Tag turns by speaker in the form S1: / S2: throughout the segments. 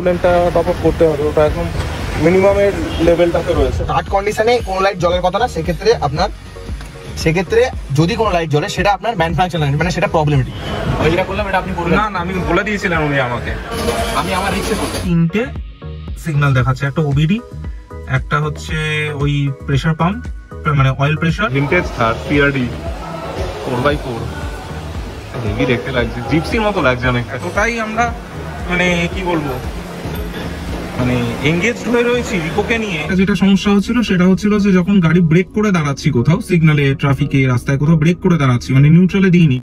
S1: কুলেন্টটা top up করতে হবে, ওটা একদম মিনিমামের লেভেলটাতে রয়েছে।
S2: স্টার্ট কন্ডিশনে কোনো লাইট জ্বলার কথা না, সেক্ষেত্রে যদি কোনো লাইট জ্বলে সেটা আপনার ম্যানুফ্যাকচার লাইট, মানে সেটা প্রবলেমেটিক। যেটা করলাম এটা আপনি বললেন।
S1: না আমি বলে দিয়েছিলাম উনি আমাকে।
S2: আমি আমার রিক্সে
S1: তিনটে সিগন্যাল দেখাচ্ছে, একটা ওবিডি, একটা হচ্ছে ওই প্রেসার পাম্প মানে অয়েল প্রেসার,
S3: ভিনটেজ থার সিআরডি 4x4 হেভি দেখতে লাগছে, জিপসির মতো লাগছে অনেক।
S1: এতটাই আমরা মানে কি বলবো, মানে এঙ্গেজড হয়ে রয়েছি রিকোকে নিয়ে। যেটা সমস্যা হচ্ছিল সেটা হচ্ছিল যে যখন গাড়ি ব্রেক করে দাঁড়াচ্ছি কোথাও সিগন্যালে, ট্রাফিকে, রাস্তায় কোথাও ব্রেক করে দাঁড়াচ্ছি, মানে নিউট্রালে দিইনি।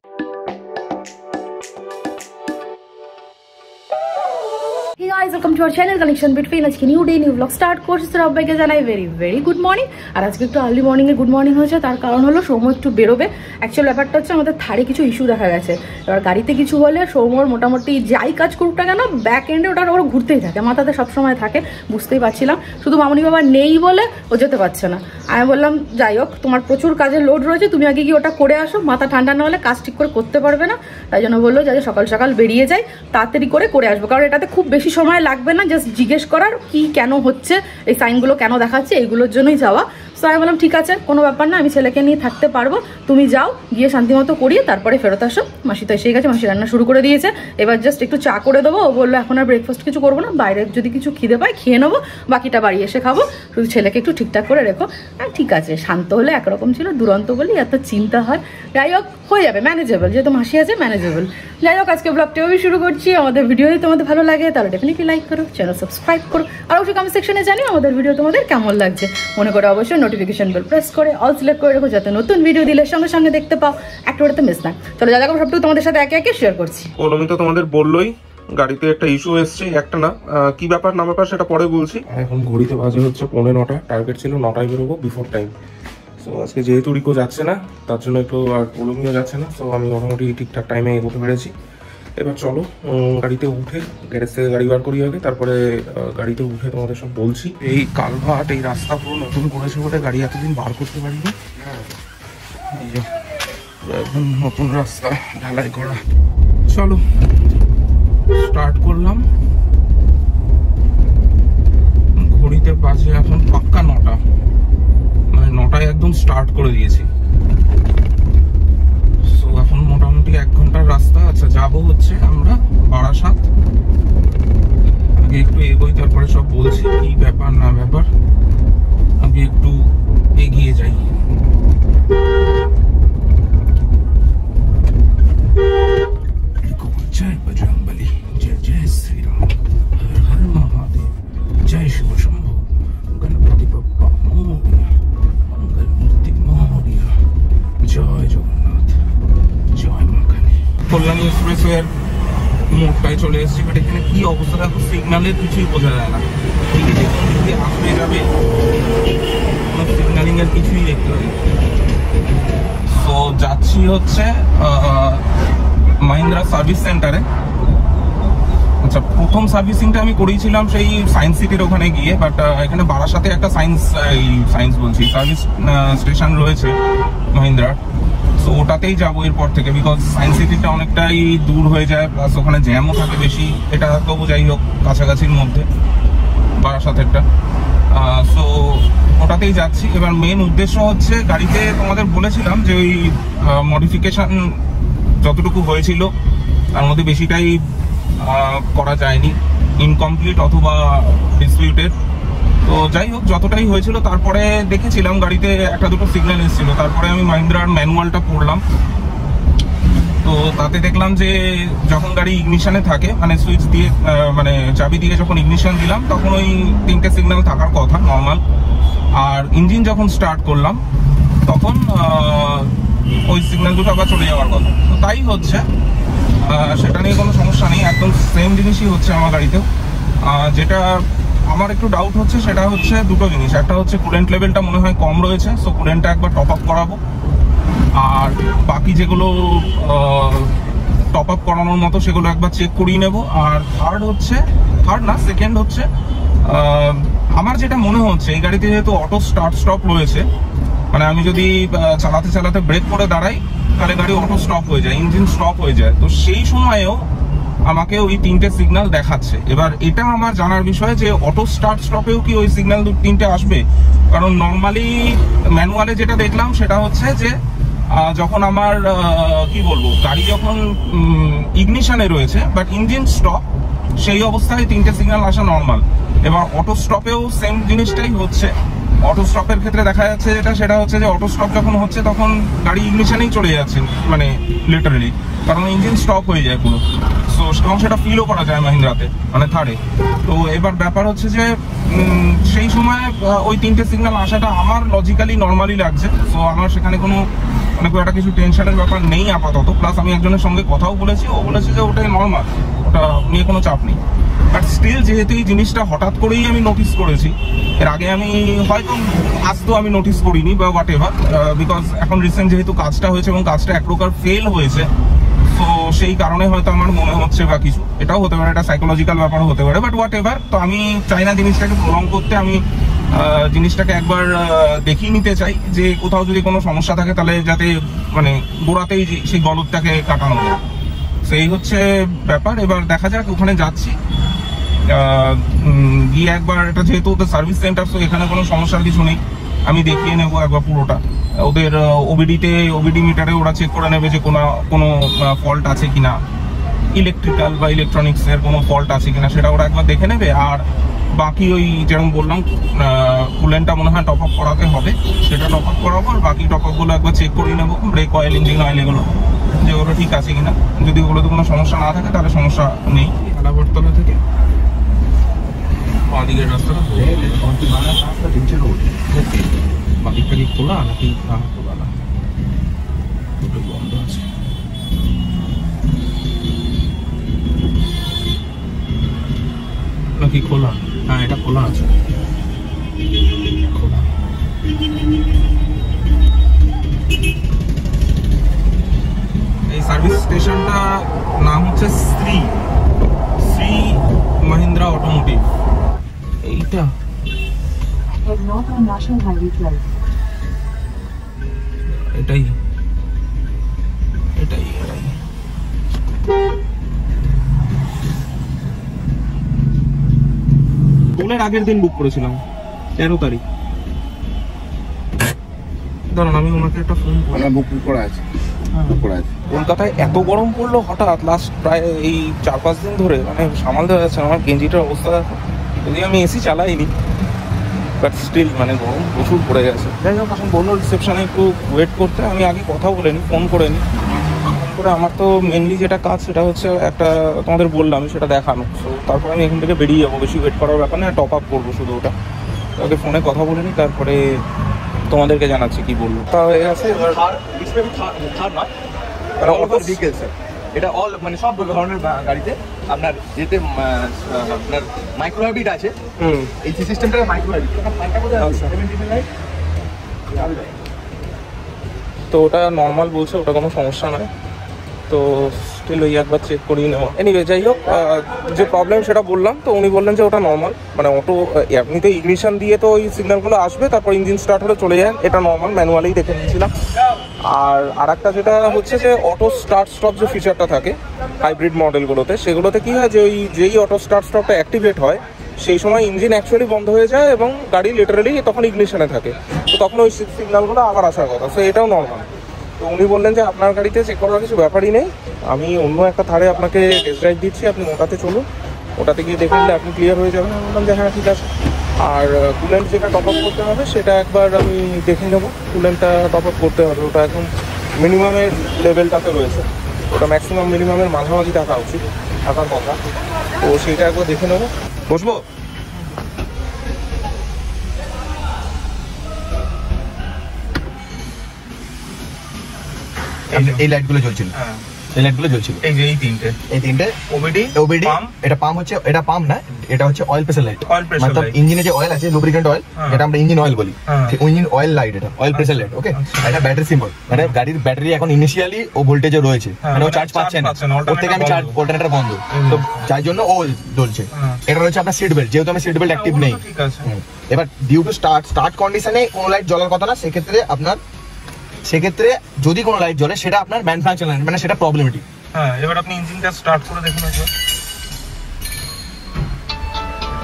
S4: Hey guys, welcome to our channel Connection Between। আজকে new day new blog start করছি, সবাইকে জানাই ভেরি ভেরি গুড মর্নিং। আর আজকে একটু আর্লি মর্নিংয়ে গুড মর্নিং হয়েছে, তার কারণ হলো সৌম্য একটু বেরোবে। অ্যাকচুয়াল ব্যাপারটা হচ্ছে আমাদের থারে কিছু ইস্যু দেখা গেছে। এবার গাড়িতে কিছু হলে সৌম্যর মোটামুটি যাই কাজ করুক না কেন ব্যাক এন্ডে ওটা ওর ঘুরতেই থাকে, মাথাতে সবসময় থাকে, বুঝতেই পারছিলাম। শুধু মামনি বাবা নেই বলে ও যেতে পারছে না। আমি বললাম যাই হোক, তোমার প্রচুর কাজের লোড রয়েছে, তুমি আগে গিয়ে ওটা করে আসো, মাথা ঠান্ডা না হলে কাজ ঠিক করে করতে পারবে না। তাই জন্য বললো যাতে সকাল সকাল বেরিয়ে যাই, তাড়াতাড়ি করে আসবো, কারণ এটাতে খুব বেশি সময় লাগবে না, জাস্ট জিজ্ঞেস করার কি কেন হচ্ছে, এই সাইনগুলো কেন দেখাচ্ছে, এইগুলোর জন্যই যাওয়া। সো আমি বললাম ঠিক আছে, কোনো ব্যাপার না, আমি ছেলেকে নিয়ে থাকতে পারবো, তুমি যাও, গিয়ে শান্তিমতো করিয়ে তারপরে ফেরত আসো। মাসি তো এসে গেছে, মাসি রান্না শুরু করে দিয়েছে, এবার জাস্ট একটু চা করে দেবো। ও বললো এখন আর ব্রেকফাস্ট কিছু করবো না, বাইরে যদি কিছু খিদে পায় খেয়ে নেবো, বাকিটা বাড়ি এসে খাবো, শুধু ছেলেকে একটু ঠিকঠাক করে রেখো। হ্যাঁ ঠিক আছে, শান্ত হলে একরকম ছিল, দুরন্ত বলি এত চিন্তা হয়। যাই হোক হয়ে যাবে, ম্যানেজেবল, যেহেতু মাসি আছে ম্যানেজেবল। যাই হোক আজকে ব্লগটিও শুরু করছি। আমাদের ভিডিও যদি তোমাদের ভালো লাগে তাহলে ডেফিনেটলি লাইক করো, চ্যানেল সাবস্ক্রাইব করো, আর অবশ্যই কমেন্ট সেকশনে জানিও আমাদের ভিডিও তোমাদের কেমন লাগছে। মনে করে অবশ্যই নোটিফিকেশন বেল প্রেস করে অল সিলেক্ট করে রাখো, যাতে নতুন ভিডিও দিলে সঙ্গে সঙ্গে দেখতে পাও, একটা ওটাতে মিস না। চলো যা দেখো সবটুকু তোমাদের সাথে একে একে শেয়ার করছি।
S1: ওলমি তো তোমাদের বললোই গাড়িতে একটা ইস্যু এসছে, একটা না, কি ব্যাপার না ব্যাপার সেটা পরে বলছি। এখন ঘড়িতে বাজে হচ্ছে 9:45, টার্গেট ছিল 9টায় বেরোবো, বিফোর টাইম। সো আজকে যেহেতু রিকো যাচ্ছে না তার জন্য একটু আর ওলমিও যাচ্ছে না, সো আমি মোটামুটি ঠিকঠাক টাইমে এগোতে পেরেছি। এবার চলো গাড়িতে উঠে গ্যারেজ থেকে গাড়ি বার করি আগে, তারপরে গাড়িতে উঠে তোমাদের সব বলছি। এই কালভার্ট, এই রাস্তা পুরো নতুন করেছে বলে গাড়ি এতদিন বার করতে পারিনি। এই যে একদম নতুন রাস্তা ঢালাই করা। চলো স্টার্ট করলাম, ঘড়িতে বাজে এখন পাক্কা 9টা, মানে 9টায় একদম স্টার্ট করে দিয়েছি। সো এখন মোটামুটি 1 ঘন্টার রাস্তা। আচ্ছা যাবো হচ্ছে আমরা বারাসাত, আগে একটু এগোই তারপরে সব বলছি কি ব্যাপার না ব্যাপার, আগে একটু এগিয়ে যাই। জয় বজরংবলী, জয় জয় শ্রীরাম, হর হর মহাদেব, জয় শিব শম্ভু, গণপতি বাপ্পা মোরিয়া, মঙ্গল মূর্তি মোরিয়া, জয় জগন্নাথ, জয় মা কালী। কল্যাণী এক্সপ্রেসওয়ের মোড়টায় চলে এসেছি, বাট এখানে কি অবস্থা দেখো, সিগন্যালের কিছুই বোঝা যায় না, দিকে যে কোন দিকে আসবে যাবে কোনো সিগন্যালিং এর কিছুই দেখতে পাই। তো যাচ্ছি হচ্ছে মাহিন্দ্রা সার্ভিস সেন্টারে। আচ্ছা প্রথম সার্ভিসিংটা আমি করেছিলাম সেই সায়েন্স সিটির ওখানে গিয়ে, বাট এখানে বারাসাতে একটা সায়েন্স বলছি সার্ভিস স্টেশন রয়েছে মাহিন্দ্রার, তো ওটাতেই যাবো এরপর থেকে, বিকজ সায়েন্স সিটিটা অনেকটাই দূর হয়ে যায়, প্লাস ওখানে জ্যামও থাকে বেশি। এটা তবু যাই হোক কাছাকাছির মধ্যে বারাসাতেরটা, সো ওটাতেই যাচ্ছি। এবার মেন উদ্দেশ্য হচ্ছে গাড়িতে তোমাদের বলেছিলাম যে ওই মডিফিকেশন যতটুকু হয়েছিল তার মধ্যে বেশিটাই করা যায়নি, ইনকমপ্লিট অথবা ডিসপিউটেড। তো যাই হোক যতটাই হয়েছিল, তারপরে দেখেছিলাম গাড়িতে একটা দুটো সিগন্যাল এসেছিল, তারপরে আমি মাহিন্দ্রার ম্যানুয়ালটা পড়লাম। তো তাতে দেখলাম যে যখন গাড়ি ইগনিশনে থাকে, মানে সুইচ দিয়ে মানে চাবি দিয়ে যখন ইগনিশন দিলাম তখন ওই 3টে সিগন্যাল থাকার কথা নর্মাল, আর ইঞ্জিন যখন স্টার্ট করলাম তখন ওই সিগন্যাল দুটো আবার চলে যাওয়ার কথা। তো তাই হচ্ছে, সেটা নিয়ে কোনো সমস্যা নেই, একদম সেম জিনিসই হচ্ছে আমার গাড়িতেও। যেটা আমার একটু ডাউট হচ্ছে সেটা হচ্ছে দুটো জিনিস, একটা হচ্ছে কুলেন্ট লেভেলটা মনে হয় কম রয়েছে, সো কুলেন্টটা একবার টপ আপ করাবো, আর বাকি যেগুলো টপ আপ করানোর মতো সেগুলো একবার চেক করিয়ে নেবো। আর সেকেন্ড হচ্ছে আমার যেটা মনে হচ্ছে এই গাড়িতে যেহেতু অটো স্টার্ট স্টপ রয়েছে, মানে আমি যদি চালাতে চালাতে ব্রেক করে দাঁড়াই তাহলে গাড়ি অটো স্টপ হয়ে যায়, ইঞ্জিন স্টপ হয়ে যায়। তো সেই সময়েও আমাকে ওই 3টে সিগন্যাল দেখাচ্ছে। এবার এটা আমার জানার বিষয় যে অটো স্টার্ট স্টপেও কি ওই সিগন্যাল 3টে আসবে, কারণ নর্মালি ম্যানুয়ালে যেটা দেখলাম সেটা হচ্ছে যে যখন আমার কি বলবো গাড়ি যখন ইগনিশনে রয়েছে বাট ইঞ্জিন স্টপ, সেই অবস্থায় 3টে সিগন্যাল আসা নর্মাল। এবার অটো স্টপেও সেম জিনিসটাই হচ্ছে। অটো স্টপের ক্ষেত্রে দেখা যাচ্ছে সেটা হচ্ছে যে অটো স্টপ যখন হচ্ছে তখন গাড়ি ইগনিশনেই চলে যাচ্ছে, মানে লিটারালি, কারণ ইঞ্জিন স্টপ হয়ে যায় পুরো। সো এবং সেটা ফিলও করা যায় মাহিন্দ্রাতে, মানে থার্ডে। তো এবার ব্যাপার হচ্ছে যে সেই সময় ওই 3টে সিগন্যাল আসাটা আমার লজিক্যালি নর্মালি লাগছে। সো আমার সেখানে কোনো মানে খুব একটা কিছু টেনশনের ব্যাপার নেই আপাতত। প্লাস আমি একজনের সঙ্গে কথাও বলেছি, ও বলেছে যে ওটাই নর্মাল, ওটা নিয়ে কোনো চাপ নেই। বাট স্টিল যেহেতু এই জিনিসটা হঠাৎ করেই আমি নোটিস করেছি, এর আগে আমি হয়তো আসতো আমি নোটিস করিনি বা হোয়াট এভার, বিকজ এখন রিসেন্ট যেহেতু কাজটা হয়েছে এবং কাজটা এক প্রকার ফেল হয়েছে, তো সেই কারণে হয়তো আমার মনে হচ্ছে বা কিছু, এটাও হতে পারে, এটা সাইকোলজিক্যাল ব্যাপারও হতে পারে, বাট হোয়াট এভার। তো আমি চাই না জিনিসটাকে প্রলং করতে, আমি জিনিসটাকে একবার দেখিয়ে নিতে চাই যে কোথাও যদি কোনো সমস্যা থাকে তাহলে যাতে মানে গোড়াতেই সেই গলদটাকে কাটানো যায়। সেই হচ্ছে ব্যাপার। এবার দেখা যাক, ওখানে যাচ্ছি, গিয়ে একবার, এটা যেহেতু ওদের সার্ভিস সেন্টার, তো এখানে কোনো সমস্যার কিছু নেই, আমি দেখিয়ে নেবো একবার পুরোটা। ওদের ওবিডি মিটারে ওরা চেক করে নেবে যে কোনো ফল্ট আছে কিনা, ইলেকট্রিক্যাল বা ইলেকট্রনিক্সের কোনো ফল্ট আছে কিনা সেটা ওরা একবার দেখে নেবে। আর বাকি ওই যেরকম বললাম কুলেন্টটা মনে হয় টপ আপ করাতে হবে, সেটা টপ আপ করাবো। আর বাকি টপ আপগুলো একবার চেক করে নেবো, ব্রেক অয়েল, ইঞ্জিন অয়েল, এগুলো যে ওগুলো ঠিক আছে কিনা। যদি ওগুলোতে কোনো সমস্যা না থাকে তাহলে সমস্যা নেই। আলাবরতলা থেকে বাঁদিকের রাস্তাটা বাদিকটা কি খোলা নাকি খোলা না, দুটো বন্ধ আছে। নাকি খোলা? হ্যাঁ, এটা খোলা আছে, খোলা। এই সার্ভিস স্টেশনটা নাম হচ্ছে শ্রী মাহিন্দ্রা অটোমোটিভ। এইটা এটাই টোলের আগের দিন বুক করেছিলাম 13 তারিখ। দাঁড়ান, আমি ওনাকে একটা ফোন
S2: বুক করা আছে।
S1: কলকাতায় এত গরম পড়লো হঠাৎ, লাস্ট প্রায় এই 4-5 দিন ধরে, মানে সামাল দেওয়া যাচ্ছে না। আমার গেঞ্জিটার অবস্থা, যদি আমি এসি চালাইনি, বাট স্টিল মানে গরম প্রচুর পড়ে গেছে। যাই হোক, এখন বললো রিসেপশনে একটু ওয়েট করতে। আমি আগে কথা বলে নিই, ফোন করে নিই। ফোন করে আমার তো মেনলি যেটা কাজ সেটা হচ্ছে একটা, তোমাদের বললাম সেটা দেখানো। সো তারপরে আমি এখান থেকে বেরিয়ে যাবো, বেশি ওয়েট করার ব্যাপার না, টপ আপ করবো শুধু ওটা। ওকে ফোনে কথা বলে নিই, তারপরে তোমাদেরকে জানাচ্ছি কি বলবো। তা হয়ে গেছে এবার
S2: এটা অল মানে সব ধরনের গাড়িতে আপনার যেতে আপনার মাইক্রো হাইব্রিড আছে। এই সিস্টেমটা মাইক্রো হাইব্রিড।
S1: তো ওটা নর্মাল বলছে, ওটা কোনো সমস্যা নয়। তো স্টিল ওই একবার চেক করিয়ে নেওয়া। এনিওয়ে, যাই হোক, যে প্রবলেম সেটা বললাম। তো উনি বললেন যে ওটা নর্মাল, মানে অটো এমনিতে ইগনিশন দিয়ে তো ওই সিগন্যালগুলো আসবে, তারপর ইঞ্জিন স্টার্ট হলে চলে যায়, এটা নর্মাল, ম্যানুয়ালেই দেখে নিয়েছিলাম। আর একটা যেটা হচ্ছে যে অটো স্টার্ট স্টপ যে ফিচারটা থাকে হাইব্রিড মডেলগুলোতে, সেগুলোতে কি হয় যে ওই যেই অটো স্টার্ট স্টপটা অ্যাক্টিভেট হয় সেই সময় ইঞ্জিন অ্যাকচুয়ালি বন্ধ হয়ে যায় এবং গাড়ি লিটারালি তখন ইগনিশনে থাকে। তো তখন ওই সিগন্যালগুলো আবার আসার কথা। সো এটাও নর্মাল। তো উনি বললেন যে আপনার গাড়িতে চেক করার কিছু ব্যাপারই নেই, আমি অন্য একটা ধারে আপনাকে টেস্ট ড্রাইভ দিচ্ছি, আপনি ওটাতে চলুন, ওটাতে গিয়ে দেখে নিলে আপনি ক্লিয়ার হয়ে যাবেন। আমি বললাম যে হ্যাঁ ঠিক আছে। আর কুলেন্ট যেটা টপ আপ করতে হবে সেটা একবার আমি দেখে নেবো। কুলেন্টটা টপ আপ করতে হবে, ওটা এখন মিনিমামের লেভেলটাতে রয়েছে, ওটা ম্যাক্সিমাম মিনিমামের মাঝামাঝি থাকা উচিত, থাকার কথা। তো সেইটা একবার দেখে নেবো। বসবো?
S2: এই লাইটগুলো জ্বলছিল,
S1: হ্যাঁ,
S2: এই লাইটগুলো জ্বলছিল।
S1: এই যে এই তিনটে
S2: ওবিডি এটা পাম্প হচ্ছে, এটা পাম্প না, এটা হচ্ছে অয়েল প্রেসার লাইট। মানে ইঞ্জিনে যে অয়েল আছে, লুব্রিকেন্ট অয়েল, এটা আমরা ইঞ্জিন অয়েল বলি, ইঞ্জিন অয়েল লাইট, এটা অয়েল প্রেসার লাইট। ওকে, এটা ব্যাটারি সিম্বল, মানে গাড়ির ব্যাটারি এখন ইনিশিয়ালি ও ভোল্টেজে রয়েছে, মানে ও চার্জ পাচ্ছে না, ওর থেকে আমি চার্জ, অল্টারনেটর বন্ধ, তো যার জন্য ও জ্বলছে। এটা রয়েছে আপনার সিট বেল্ট, যেহেতু আমি সিট বেল্ট অ্যাক্টিভ নেই। এবার ডিউ টু স্টার্ট কন্ডিশনে কোনো লাইট জ্বলার কথা না, সেক্ষেত্রে যদি কোনো লাইট জ্বলে সেটা আপনার ম্যানুফ্যাকচার লাইট, মানে সেটা প্রবলেমেটিক।
S1: হ্যাঁ, এবার আপনি ইঞ্জিনটা স্টার্ট করে দেখুন একবার।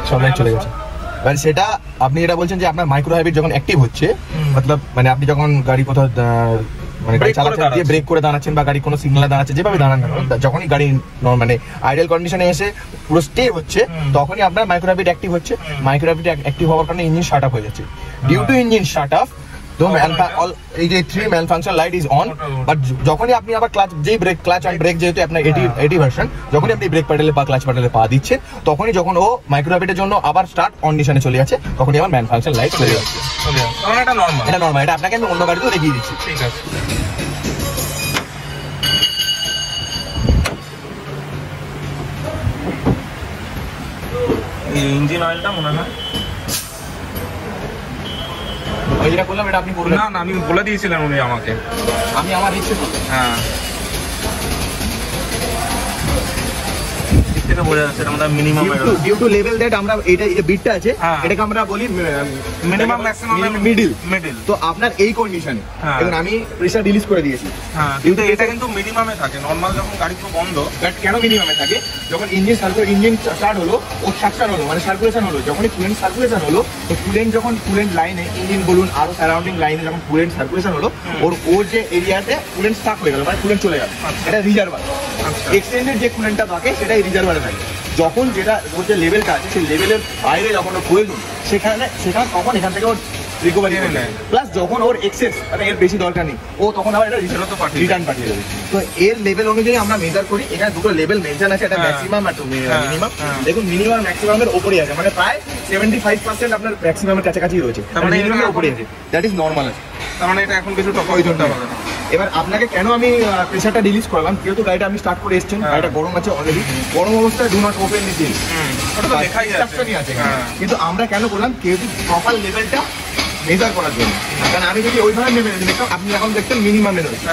S2: সব লাইট চলে গেছে। মানে সেটা আপনি এটা বলছেন যে আপনার মাইক্রো হাইব্রিড যখন অ্যাক্টিভ হচ্ছে, মতলব মানে আপনি যখন গাড়ি কোথাও মানে গাড়ি চালাচ্ছেন দিয়ে ব্রেক করে দাঁড়াচ্ছেন বা গাড়ি কোনো সিগন্যালে দাঁড়াচ্ছে, যেভাবে দাঁড়ান যখনই গাড়ি মানে আইডল কন্ডিশনে এসে পুরো স্টে হচ্ছে, তখনই আপনার মাইক্রো হাইব্রিড অ্যাক্টিভ হচ্ছে। মাইক্রো হাইব্রিড অ্যাক্টিভ হওয়ার কারণে ইঞ্জিন শাট অফ হয়ে যাচ্ছে। Due to engine shut off এই যে 3 malfunction light is on, but যখনই আপনি আবার ক্লাচ অন ব্রেক, যেহেতু আপনার 80 ভার্সন, যখনই আপনি ব্রেক প্যাডেলে বা ক্লাচ প্যাডেলে পা দিচ্ছেন, তখনই যখন ও মাইক্রো হাইব্রিডের জন্য আবার স্টার্ট কন্ডিশনে চলে যাচ্ছে, তখনই আবার ম্যালফাংশন লাইট চলে যাচ্ছে।
S1: এটা নরমাল,
S2: এটা আপনাকে আমি অন্য গাড়িতেও দেখিয়ে দিচ্ছি।
S1: ঠিক আছে। এই ইঞ্জিন অয়েলটা মনে হয়
S2: ওই যেটা বললাম এটা আপনি করবেন
S1: না, আমি বলে দিয়েছিলেন উনি আমাকে,
S2: আমি আমার ইচ্ছে করব।
S1: হ্যাঁ, থেকে বোঝা যাচ্ছে আমরা minimum
S2: due to level that আমরা এটা বিটটা আছে, এটাকে আমরা বলি
S1: মিনিমাম ম্যাক্সিমাম
S2: মিডল।
S1: তো
S2: আপনার এই কন্ডিশনে এখন আমি প্রেসার রিলিজ করে দিয়েছি,
S1: হ্যাঁ, কিন্তু এটা কিন্তু মিনিমামে থাকে। নরমাল যখন গাড়ি পুরো বন্ধ,
S2: বাট কেন মিনিমামে থাকে? যখন ইঞ্জিন স্টার্ট হলো, ও সাকশন হলো, মানে সার্কুলেশন হলো, যখনই কুলেন্ট সার্কুলেশন হলো, তো কুলেন্ট লাইনে, ইঞ্জিন বলুন আরো সারাউন্ডিং লাইনে যখন কুলেন্ট সার্কুলেশন হলো, ওর যে এরিয়াতে কুলেন্ট স্টাক হয়ে গেল, মানে কুলেন্ট চলে গেল, এটা রিজার্ভার। এক্সটেন্ডেড যে কুলেন্টটা থাকে সেটাই রিজার্ভারে থাকে। যখন যেটা ওর যে লেভেলটা আছে, সেই লেভেলের বাইরে যখন ওর প্রয়োজন, সেখানে তখন এখান থেকে ওর রিকভারি করে নেয়। প্লাস যখন ওর এক্সেস মানে এর বেশি দরকার নেই, ও তখন আবার এটা রিটার্ন পাঠিয়ে দেবে। তো এর লেভেল অনুযায়ী আমরা মেজার করি। এখানে দুটো লেভেল মেনশন আছে, একটা ম্যাক্সিমাম আর মিনিমাম। দেখুন মিনিমাম ম্যাক্সিমামের উপরেই আছে, মানে প্রায় 75% আপনার ম্যাক্সিমামের কাছাকাছি রয়েছে, মানে মিনিমামের উপরে আছে, দ্যাট ইজ নর্মাল আছে।
S1: তার মানে এটা এখন কিছু প্রয়োজনটা হবে না।
S2: এবার আপনাকে কেন আমি প্রেসারটা রিলিজ করলাম, যেহেতু গাড়িটা আমি স্টার্ট করে এসেছেন, গাড়িটা গরম আছে অলরেডি, গরম অবস্থায় do not open this engine,
S1: ওটা তো দেখাই যাচ্ছে।
S2: কিন্তু আমরা কেন করলাম, যেহেতু প্রপার লেভেলটা মেজার করার জন্য। কারণ আমি যদি ওইভাবে নেমে দেখতাম, আপনি এখন দেখতেন মিনিমামে রয়েছে,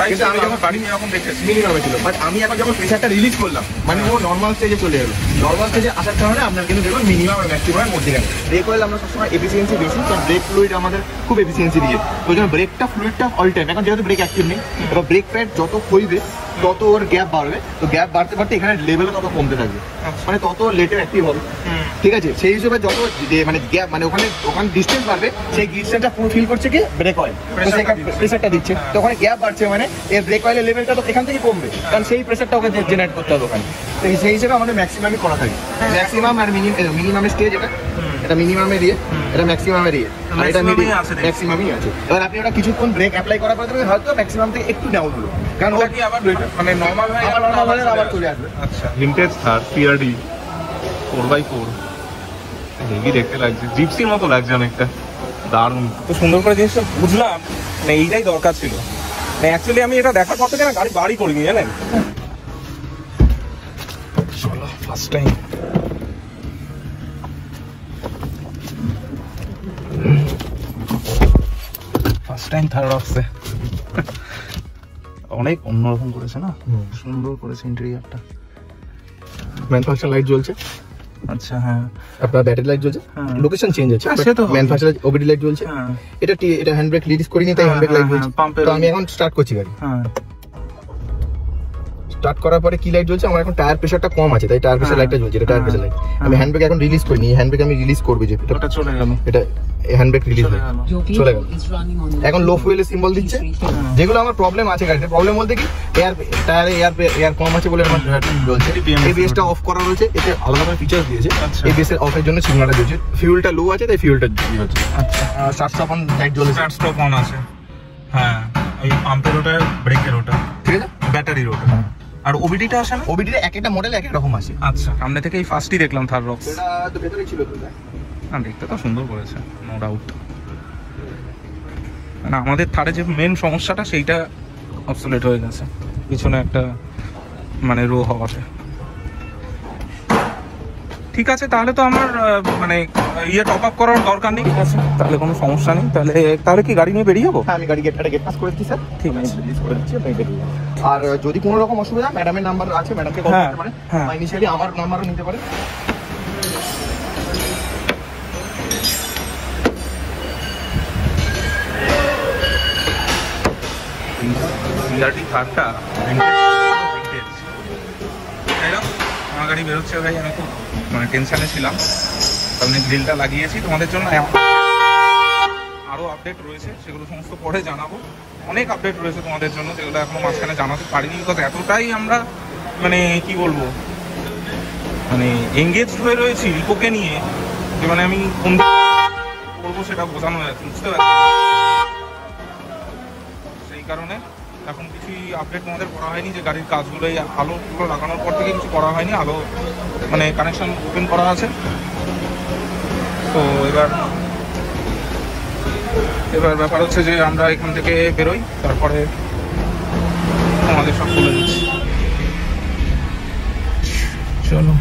S2: কিন্তু আমি যখন বাড়ি এরকম দেখেছি মিনিমামে ছিল, বাট আমি এখন যখন প্রেসারটা রিলিজ করলাম, মানে ও নর্মাল স্টেজে চলে এলো। নর্মাল স্টেজে আসার কারণে আপনার কিন্তু দেখুন মিনিমাম আর ম্যাক্সিমামের মধ্যে গেল। ব্রেক অয়েল আমরা সবসময় এফিসিয়েন্সি বেশি, কারণ ব্রেক ফ্লুইড আমাদের খুব এফিসিয়েন্সি দিয়ে, ওই জন্য ব্রেকটা ফ্লুইডটা অল টাইম। এখন যেহেতু ব্রেক অ্যাক্টিভ নেই, এবার ব্রেক প্যাড যত ক্ষয়বে তত ওর গ্যাপ বাড়বে, তো গ্যাপ বাড়তে বাড়তে এখানে লেভেলও তত কমতে থাকবে, মানে তত লেটার অ্যাক্টিভ হবে। ঠিক আছে, সেই হিসেবে যত মানে গ্যাপ মানে ওখানে ডিস্টেন্স বাড়বে, সেই ডিস্টেন্সটা পুরো ফিল করছে কি ব্রেক অয়েল, প্রেসারটা দিচ্ছে, তো ওখানে গ্যাপ বাড়ছে, মানে এর ব্রেক অয়েলের লেভেলটা তো এখান থেকে কমবে, কারণ সেই প্রেসারটা ওকে জেনারেট করতে হবে ওখানে। তো সেই হিসেবে আমাদের ম্যাক্সিমামই করা থাকে। ম্যাক্সিমাম আর মিনিমামের স্টেজ এটা মিনিমামের দিয়ে, এটা ম্যাক্সিমামের দিয়ে, আর এটা ম্যাক্সিমামই আছে। এবার আপনি ওটা কিছুক্ষণ ব্রেক অ্যাপ্লাই করার পরে হয়তো ম্যাক্সিমাম থেকে একটু ডাউন হলো, কারণ ওটা কি আবার মানে নর্মাল হয়ে আবার চলে আসবে।
S3: আচ্ছা, ভিনটেজ থার টিআরডি 4x4 হেভি দেখতে লাগছে, জিপসির মতো লাগছে অনেকটা, দারুণ।
S1: তো সুন্দর করে জিনিসটা বুঝলাম, মানে এইটাই দরকার ছিল। মানে অ্যাকচুয়ালি আমি এটা দেখার পর থেকে না গাড়ি বাড়ি করিনি, জানেন। চলো ফার্স্ট টাইম থার্ড অফসে অনেক অন্যরকম করেছে না, সুন্দর করেছে ইন্টেরিয়রটা।
S2: ম্যানুফ্যাকচার লাইট জ্বলছে,
S1: আচ্ছা হ্যাঁ,
S2: আপনার ব্যাটারি লাইট জ্বলছে, লোকেশন চেঞ্জ আছে, ম্যানুফ্যাকচার ওবিডি লাইট জ্বলছে। এটা হ্যান্ড ব্রেক রিলিজ করিনি, তাই হ্যান্ড ব্রেক লাইট জ্বলছে। তো আমি এখন স্টার্ট করছি গাড়ি, স্টার্ট করার পরে কি লাইট জ্বলছে, আমার এখন টায়ার প্রেসারটা কম আছে, তাই টায়ার প্রেসার লাইটটা জ্বলছে, এটা টায়ার প্রেসার লাইট। আমি হ্যান্ড ব্রেক এখন রিলিজ করিনি, হ্যান্ড ব্রেক আমি রিলিজ করব, যে এটা চলে গেল, এটা হ্যান্ড ব্রেক রিলিজ চলে গেল। এখন লো ফুয়েলের সিম্বল দিচ্ছে, যেগুলো আমার প্রবলেম আছে গাড়িতে। প্রবলেম বলতে কি, টায়ারে এয়ার কম আছে বলে আমার জ্বলছে। এবিএসটা অফ করা রয়েছে, এতে আলাদা ফিচার্স দিয়েছে, এবিএস এর অফের জন্য সিগন্যালটা জ্বলছে। ফিউলটা লো আছে, তাই ফিউলটা জ্বলছে। আচ্ছা, স্টার্ট স্টপ অন লাইট জ্বলছে,
S1: স্টার্ট স্টপ অন আছে। হ্যাঁ, ওই পাম্পের ওটা, ব্রেকের ওটা, ঠিক আছে, ব্যাটারির ওটা। আর ওবিডিটা আসে না?
S2: ওবিডিটা এক একটা মডেল এক এক রকম আছে।
S1: আচ্ছা, সামনে থেকে এই ফার্স্টই দেখলাম থার্ড রক্স।
S2: এটা তো ভেতরে ছিল তো,
S1: না দেখতে তো সুন্দর করেছে, নো ডাউট। মানে আমাদের থারে যে মেন সমস্যাটা, সেইটা অবসলেট হয়ে গেছে পিছনে একটা মানে রো হওয়াতে। ঠিক আছে, তাহলে তো আমার মানে ইয়ে টপ আপ করার দরকার নেই। ঠিক আছে, তাহলে কোনো সমস্যা নেই। তাহলে কি গাড়ি নিয়ে বেরিয়ে যাবো?
S2: হ্যাঁ, আমি গাড়ি গেট পাস করে দিচ্ছি স্যার। ঠিক আছে, রিলিজ করে দিচ্ছি, আপনি বেরিয়ে যান। আর যদি কোনো রকম অসুবিধা, ম্যাডামের নাম্বার আছে, ম্যাডামকে কল করতে পারেন। হ্যাঁ, ইনিশিয়ালি আমার নাম্বারও নিতে পারেন।
S1: থারটা গাড়ি বেরোচ্ছে ভাই, আমি খুব মানে টেনশনে ছিলাম, আমি গ্রিলটা লাগিয়েছি তোমাদের জন্য। আরও আপডেট রয়েছে, সেগুলো সমস্ত পরে জানাবো। অনেক আপডেট রয়েছে তোমাদের জন্য, যেগুলো এখনো মাঝখানে জানাতে পারিনি, বিকজ এতটাই আমরা মানে কি বলবো, মানে এঙ্গেজড হয়ে রয়েছি রিকোকে নিয়ে, যে মানে আমি কোন করবো সেটা বোঝানো যাচ্ছে, বুঝতে পারছি। সেই কারণে এখন কিছুই আপডেট তোমাদের করা হয়নি, যে গাড়ির কাজগুলো এই আলোগুলো লাগানোর পর থেকে কিছু করা হয়নি। আলো মানে কানেকশন ওপেন করা আছে। তো এবার ব্যাপার হচ্ছে যে আমরা এখান থেকে বেরোই, তারপরে আমাদের সব বলে দিচ্ছি। চলো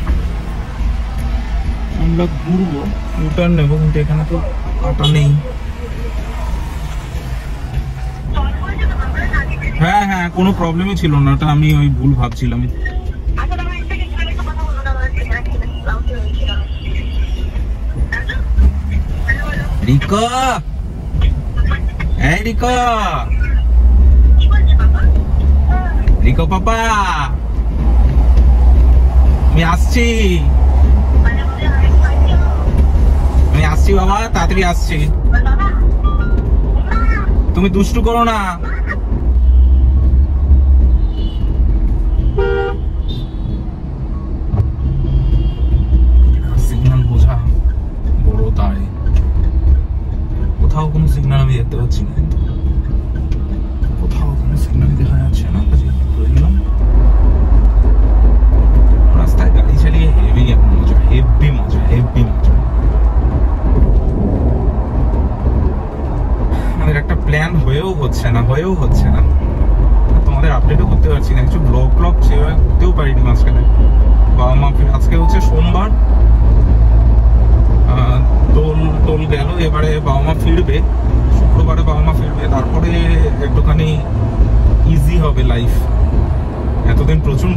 S1: আমরা ঘুরবো, ইউটার্ন নেবো, কিন্তু এখানে তো কাটা নেই। হ্যাঁ হ্যাঁ, কোনো প্রবলেমই ছিল না, ওটা আমি ওই ভুল ভাবছিলাম। রিকা, এই রিকা, রিকো পাপা, আমি আসছি বাবা, তাড়াতাড়ি আসছি। তুমি দুষ্টু করো না। সিগন্যাল বোঝা বড় তাই, কোথাও কোনো সিগন্যাল আমি দেখতে পাচ্ছি না, কোথাও কোনো সিগন্যাল দেখা যাচ্ছে না। রাস্তায় গাড়ি চালিয়ে হেভি মজা, হেভি মজা, হেভি মজা। আমাদের একটা প্ল্যান হয়েও হচ্ছে না, তোমাদের আপডেটও করতে পারছি না, কিছু ব্লগ সেভাবে করতেও পারিনি মাঝখানে। বাবা মা আজকে হচ্ছে সোমবার, দোল গেল, এবারে বাবা মা ফিরবে, শুক্রবারে বাবা মা ফিরবে, তারপরে একটুখানি ইজি হবে লাইফ। এতদিন প্রচুর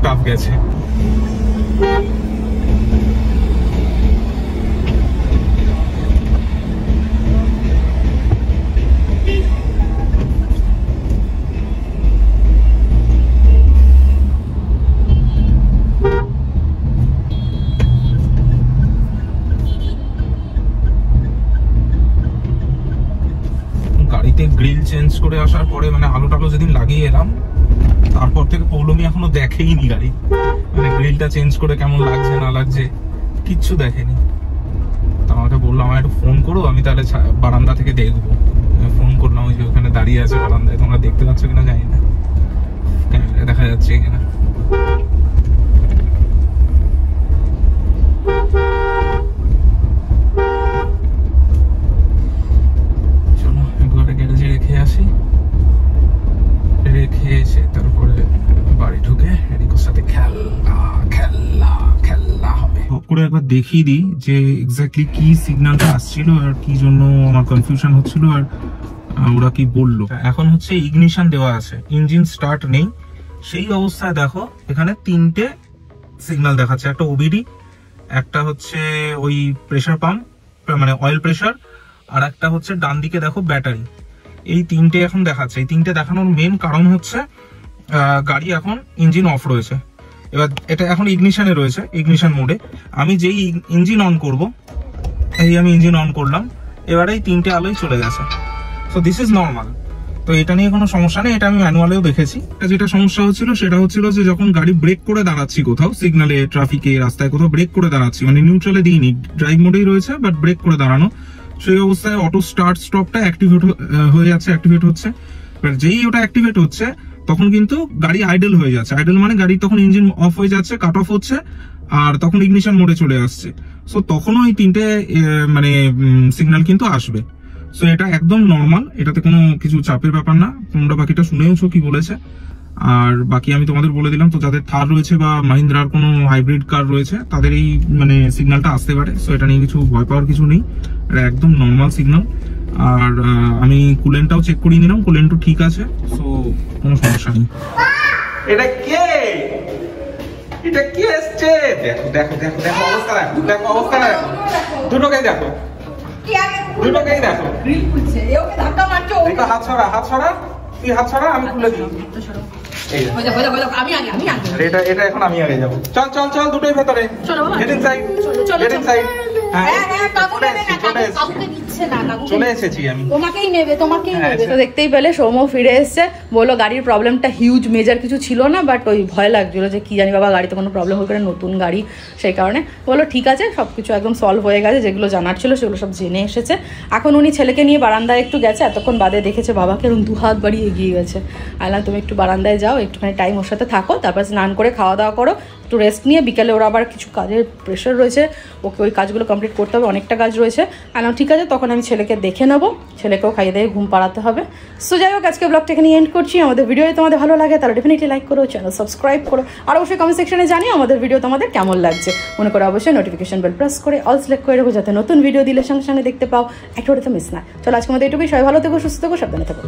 S1: টাফ গেছে। গ্রিল চেঞ্জ করে আসার পরে মানে আলো টালো যেদিন লাগিয়ে এলাম, তারপর থেকে পৌলমি এখনো দেখেইনি গাড়ি, মানে গ্রিলটা চেঞ্জ করে কেমন লাগছে না লাগছে কিচ্ছু দেখেনি। তো আমাকে বললো আমার একটু ফোন করো, আমি তাহলে বারান্দা থেকে দেখবো। ফোন করলাম, ওই যে ওখানে দাঁড়িয়ে আছে বারান্দায়, তোমরা দেখতে পাচ্ছ কিনা জানি না, ক্যামেরায় দেখা যাচ্ছে কিনা। রেখে এসে তারপরে বাড়ি ঢুকে রিকোর সাথে খেলা হবে। করে একবার দেখিয়ে দিই যে এক্স্যাক্টলি কি সিগন্যালটা আসছিল আর কি জন্য আমার কনফিউশন হচ্ছিল আর ওরা কি বললো। এখন হচ্ছে ইগনিশন দেওয়া আছে, ইঞ্জিন স্টার্ট নেই, সেই অবস্থায় দেখো এখানে তিনটে সিগন্যাল দেখাচ্ছে, একটা ওবিডি, একটা হচ্ছে ওই প্রেসার পাম্প মানে অয়েল প্রেসার, আর একটা হচ্ছে ডান দিকে দেখো ব্যাটারি। এই তিনটে এখন দেখাচ্ছে। এই তিনটে দেখানোর মেন কারণ হচ্ছে গাড়ি এখন ইঞ্জিন অফ রয়েছে। এবার এটা এখন ইগনিশনে রয়েছে, ইগনিশন মোডে। আমি যেই ইঞ্জিন অন করব, এই আমি ইঞ্জিন অন করলাম, এবারে এই তিনটে আলোই চলে গেছে। So this is normal. তো এটা নিয়ে কোনো সমস্যা নেই, এটা আমি ম্যানুয়ালেও দেখেছি। যেটা সমস্যা হচ্ছিল সেটা হচ্ছিল যে যখন গাড়ি ব্রেক করে দাঁড়াচ্ছি কোথাও, সিগনালে, ট্রাফিকে, রাস্তায় কোথাও ব্রেক করে দাঁড়াচ্ছি, মানে নিউট্রালে দিইনি, ড্রাইভ মোডেই রয়েছে বাট ব্রেক করে দাঁড়ানো, সেই অবস্থায় অটো স্টার্ট স্টপটা অ্যাক্টিভেট হয়ে যাচ্ছে, অ্যাক্টিভেট হচ্ছে। যেই ওটা অ্যাক্টিভেট হচ্ছে তখন কিন্তু গাড়ি আইডল হয়ে যাচ্ছে। আইডল মানে গাড়ি তখন ইঞ্জিন অফ হয়ে যাচ্ছে, কাট অফ হচ্ছে, আর তখন ইগনিশন মোডে চলে আসছে। সো তখনও এই তিনটে মানে সিগন্যাল কিন্তু আসবে। সো এটা একদম নর্মাল, এটাতে কোনো কিছু চাপের ব্যাপার না। তোমরা বাকিটা শুনেওছো কি বলেছে, আর বাকি আমি তোমাদের বলে দিলাম। তো যাদের থার রয়েছে বা মাহিন্দ্রার কোনো হাইব্রিড কার রয়েছে তাদের এই মানে সিগন্যালটা আসতে পারে। সো এটা নিয়ে কিছু ভয় পাওয়ার কিছু নেই, এটা একদম নর্মাল সিগন্যাল। আর আমি কুলেন্টটাও চেক করিয়ে নিলাম, কুলেন্টও ঠিক আছে, সো কোনো সমস্যা নেই। এটা কে, এটা কে এসছে? দেখো দেখো দেখো দেখো অবস্থা, দেখো অবস্থা, দুটোকেই দেখো, দুটোকেই দেখো। গ্রিল খুলছে, এ ওকে ধাক্কা মারছে। দেখো হাত ছড়া, হাত ছড়া, তুই হাত ছড়া, আমি খুলে দিই। এই
S4: আমি আগে
S1: এটা এখন আমি আগে যাবো। চল দুটোই ভেতরে।
S4: চলো বাবা।
S1: Get inside. Get inside. চলে এসেছি আমি।
S4: তোমাকেই নেবে। তো দেখতেই পেলে সৌম্য ফিরে এসছে, বললো গাড়ির প্রবলেমটা হিউজ মেজার কিছু ছিল না, বাট ওই ভয় লাগছিল যে কি জানি বাবা গাড়িতে কোনো প্রবলেম হয়ে গেলে, নতুন গাড়ি সেই কারণে। বললো ঠিক আছে, সব কিছু একদম সলভ হয়ে গেছে, যেগুলো জানার ছিল সেগুলো সব জেনে এসেছে। এখন উনি ছেলেকে নিয়ে বারান্দায় একটু গেছে, এতক্ষণ বাদে দেখেছে বাবাকে এরকম 2 হাত বাড়িয়ে এগিয়ে গেছে। আইলাম তুমি একটু বারান্দায় যাও, একটুখানি টাইম ওর সাথে থাকো, তারপর স্নান করে খাওয়া দাওয়া করো, একটু রেস্ট নিয়ে বিকেলে ওরা আবার কিছু কাজের প্রেশার রয়েছে, ওকে ওই কাজগুলো কমপ্লিট করতে হবে, অনেকটা কাজ রয়েছে। আইলাম ঠিক আছে, তখন আমি ছেলেকে দেখে নেবো, ছেলেকেও খাইয়ে দিয়ে ঘুম পাড়াতে হবে। সো যাই হোক, আজকে ব্লগটা এখানে এন্ড করছি। আমাদের ভিডিও তোমাদের ভালো লাগে তাহলে ডেফিনেটলি লাইক করো, চ্যানেল সাবস্ক্রাইব করো, আর অবশ্যই কমেন্ট সেকশনে জানিও আমাদের ভিডিও তোমাদের কেমন লাগছে। মনে করো অবশ্যই নোটিফিকেশন বেল প্রেস করে অল সিলেক্ট করে রাখো, যাতে নতুন ভিডিও দিলে সঙ্গে সঙ্গে দেখতে পাও, একটা ওটা তো মিস না। চলো আজকে আমাদের এটুকুই, সবাই ভালো থেকো, সুস্থ থেকো, সাবধানে থেকো।